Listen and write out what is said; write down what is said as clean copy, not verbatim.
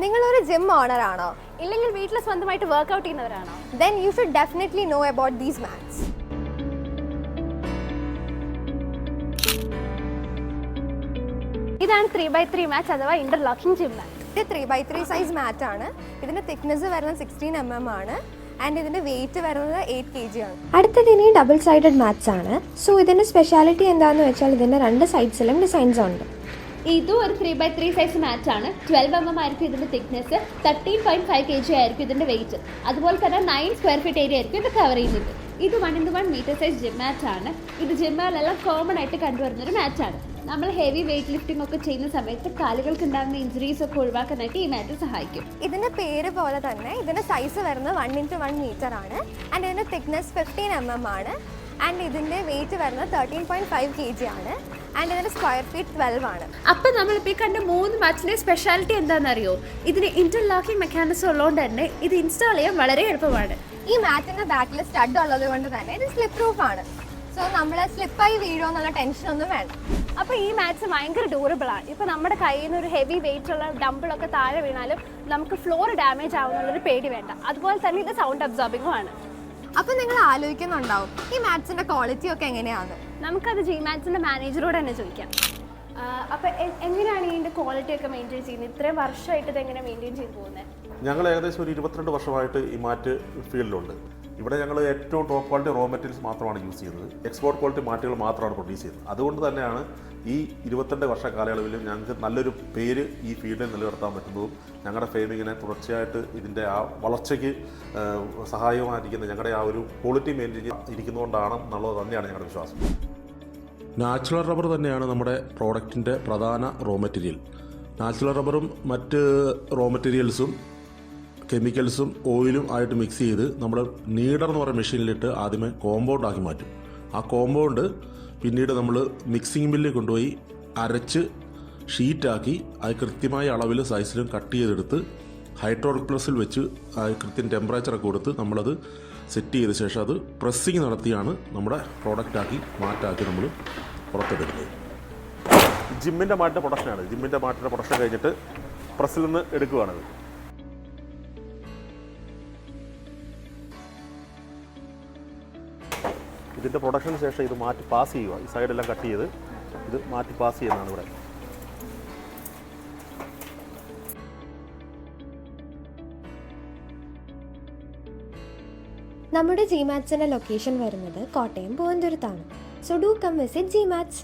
നിങ്ങളൊരു gym owner ആണോ? ഇല്ലെങ്കിൽ വീട്ടിൽ സ്വന്തമായിട്ട് workout ചെയ്യുന്നവരാണോ? Then you should definitely know about these mats. ഇതാണ് 3x3 മാച്ച് അഥവാ ഇന്റർലോക്കിംഗ് ജിം മാറ്റ്. ഇത് 3x3 സൈസ് മാറ്റ് ആണ്. ഇതിന്റെ തിക്നെസ് വരുന്നത് 16 mm ആണ്. ആൻഡ് ഇതിന്റെ വെയിറ്റ് വരുന്നത് 8 kg ആണ്. അടുത്തത് ഇനി ഡബിൾ സൈഡഡ് മാറ്റ്സ് ആണ്. സോ ഇതിന്റെ സ്പെഷ്യാലിറ്റി എന്താണെന്ന് വെച്ചാൽ ഇതിന്റെ രണ്ട് സൈഡ്സിലും ഡിസൈൻസ് ഉണ്ട്. ഇതും ഒരു 3x3 സൈസ് മാച്ച് ആണ്. 12 mm ആയിരിക്കും ഇതിന്റെ തിക്നെസ്, 13.5 kg ആയിരിക്കും ഇതിന്റെ വെയിറ്റ്. അതുപോലെ തന്നെ 9 സ്ക്വയർ ഫീറ്റ് ഏരിയ ആയിരിക്കും ഇത് കവർ ചെയ്യുന്നത്. ഇത് 1x1 metre size gym match ആണ്. ഇത് ജിമ്മുകളിലെല്ലാം കോമൺ ആയിട്ട് കണ്ടുവരുന്നൊരു മാച്ച് ആണ്. നമ്മൾ ഹെവി വെയിറ്റ് ലിഫ്റ്റിംഗ് ഒക്കെ ചെയ്യുന്ന സമയത്ത് കാലുകൾക്ക് ഉണ്ടാകുന്ന ഇഞ്ചുറീസ് ഒക്കെ ഒഴിവാക്കാനായിട്ട് ഈ മാറ്റ് സഹായിക്കും. ഇതിന്റെ പേര് പോലെ തന്നെ ഇതിന്റെ സൈസ് വരുന്നത് 1x1 മീറ്റർ ആണ്. ആൻഡ് ഇതിന്റെ തിക്നെസ് 15 mm ആണ്. ആൻഡ് ഇതിന്റെ വെയിറ്റ് വരുന്നത് 13.5 kg ആണ്. ആൻഡ് ഇതിന്റെ സ്ക്വയർ ഫീറ്റ് 12 ആണ്. അപ്പം നമ്മളിപ്പോൾ ഈ കണ്ട 3 മാച്ചിന്റെ സ്പെഷ്യാലിറ്റി എന്താണെന്നറിയോ? ഇതിന് ഇന്റർലോക്കിംഗ് മെക്കാനിസം ഉള്ളതുകൊണ്ട് തന്നെ ഇത് ഇൻസ്റ്റാൾ ചെയ്യാൻ വളരെ എളുപ്പമാണ്. ഈ മാറ്റിന്റെ ബാക്കിൽ സ്റ്റഡ് ഉള്ളത് കൊണ്ട് തന്നെ ഇത് സ്ലിപ്പ് പ്രൂഫ് ആണ്. സോ നമ്മൾ സ്ലിപ്പായി വീഴുമോ എന്നുള്ള ടെൻഷൻ ഒന്നും വേണ്ട. അപ്പോൾ ഈ മാറ്റ്സ് ഭയങ്കര ഡ്യൂറബിൾ ആണ്. ഇപ്പോൾ നമ്മുടെ കയ്യിൽ നിന്ന് ഒരു ഹെവി വെയിറ്റ് ഉള്ള ഡംബിളൊക്കെ താഴെ വീണാലും നമുക്ക് ഫ്ലോർ ഡാമേജ് ആവുന്നുള്ളൊരു പേടി വേണ്ട. അതുപോലെ തന്നെ ഇത് സൗണ്ട് അബ്സോർബിങ്ങും ആണ്. അപ്പം നിങ്ങൾ ആലോചിക്കുന്നുണ്ടാവും ഈ മാറ്റ്സിന്റെ ക്വാളിറ്റി ഒക്കെ എങ്ങനെയാണ്. നമുക്കത് ജി മാറ്റ്സിന്റെ മാനേജറോട് തന്നെ ചോദിക്കാം. അപ്പോൾ എങ്ങനെയാണ് ഇതിന്റെ ക്വാളിറ്റി ഒക്കെ മെയിൻറ്റെയിൻ ചെയ്യുന്നത്? ഇത്രയും വർഷമായിട്ട് ഇത് എങ്ങനെ മെയിൻറ്റെയിൻ ചെയ്തു പോകുന്നത്? ഞങ്ങൾ ഏകദേശം ഒരു 22 വർഷമായിട്ട് ഈ മാറ്റ് ഫീൽഡിലുണ്ട്. ഇവിടെ ഞങ്ങൾ ഏറ്റവും ടോപ്പ് ക്വാളിറ്റി റോ മെറ്റീരിയൽസ് മാത്രമാണ് യൂസ് ചെയ്യുന്നത്. എക്സ്പോർട്ട് ക്വാളിറ്റി മാറ്റുകൾ മാത്രമാണ് പ്രൊഡ്യൂസ് ചെയ്യുന്നത്. അതുകൊണ്ട് തന്നെയാണ് ഈ 22 വർഷ കാലയളവിൽ ഞങ്ങൾക്ക് നല്ലൊരു പേര് ഈ ഫീൽഡിൽ നിലനിർത്താൻ പറ്റുന്നതും ഞങ്ങളുടെ ഫെയിമിങ്ങിനെ തുടർച്ചയായിട്ട് ഇതിൻ്റെ ആ വളർച്ചയ്ക്ക് സഹായകമായിരിക്കുന്ന ഞങ്ങളുടെ ആ ഒരു ക്വാളിറ്റി മെയിൻറ്റെയിൻ ഇരിക്കുന്നതുകൊണ്ടാണ് എന്നുള്ളത് തന്നെയാണ് ഞങ്ങളുടെ വിശ്വാസം. നാച്ചുറൽ റബ്ബർ തന്നെയാണ് നമ്മുടെ പ്രോഡക്റ്റിൻ്റെ പ്രധാന റോ മെറ്റീരിയൽ. നാച്ചുറൽ റബ്ബറും മറ്റ് റോ മെറ്റീരിയൽസും കെമിക്കൽസും ഓയിലും ആയിട്ട് മിക്സ് ചെയ്ത് നമ്മൾ നീഡർ എന്ന് പറയുന്ന മെഷീനിലിട്ട് ആദ്യമേ കോമ്പൗണ്ട് ആക്കി മാറ്റും. ആ കോമ്പൗണ്ട് പിന്നീട് നമ്മൾ മിക്സിംഗ് ബില്ലിൽ കൊണ്ടുപോയി അരച്ച് ഷീറ്റാക്കി അത് കൃത്യമായ അളവിൽ സൈസിലും കട്ട് ചെയ്തെടുത്ത് ഹൈഡ്രോളിക് പ്രസ്സിൽ വെച്ച് കൃത്യം ടെമ്പറേച്ചറൊക്കെ കൊടുത്ത് നമ്മളത് സെറ്റ് ചെയ്ത ശേഷം അത് പ്രസ്സിങ് നടത്തിയാണ് നമ്മുടെ പ്രോഡക്റ്റാക്കി മാറ്റാക്കി നമ്മൾ പുറത്തെടുക്കുന്നത്. ജിമ്മിൻ്റെ മാറ്റിൻ്റെ പ്രൊഡക്ഷനാണ്. ജിമ്മിൻ്റെ മാറ്റിൻ്റെ പ്രൊഡക്ഷൻ കഴിഞ്ഞിട്ട് പ്രസ്സിൽ നിന്ന് എടുക്കുകയാണത്. ഇതിൻ്റെ പ്രൊഡക്ഷന് ശേഷം ഇത് മാറ്റി പാസ് ചെയ്യുക. ഈ സൈഡെല്ലാം കട്ട് ചെയ്ത് ഇത് മാറ്റി പാസ് ചെയ്യുന്നതാണ് ഇവിടെ. നമ്മുടെ ജി മാറ്റ്സിന്റെ ലൊക്കേഷൻ വരുന്നത് കോട്ടയം പൂവന്തുരത്താണ്. So do come visit G mats.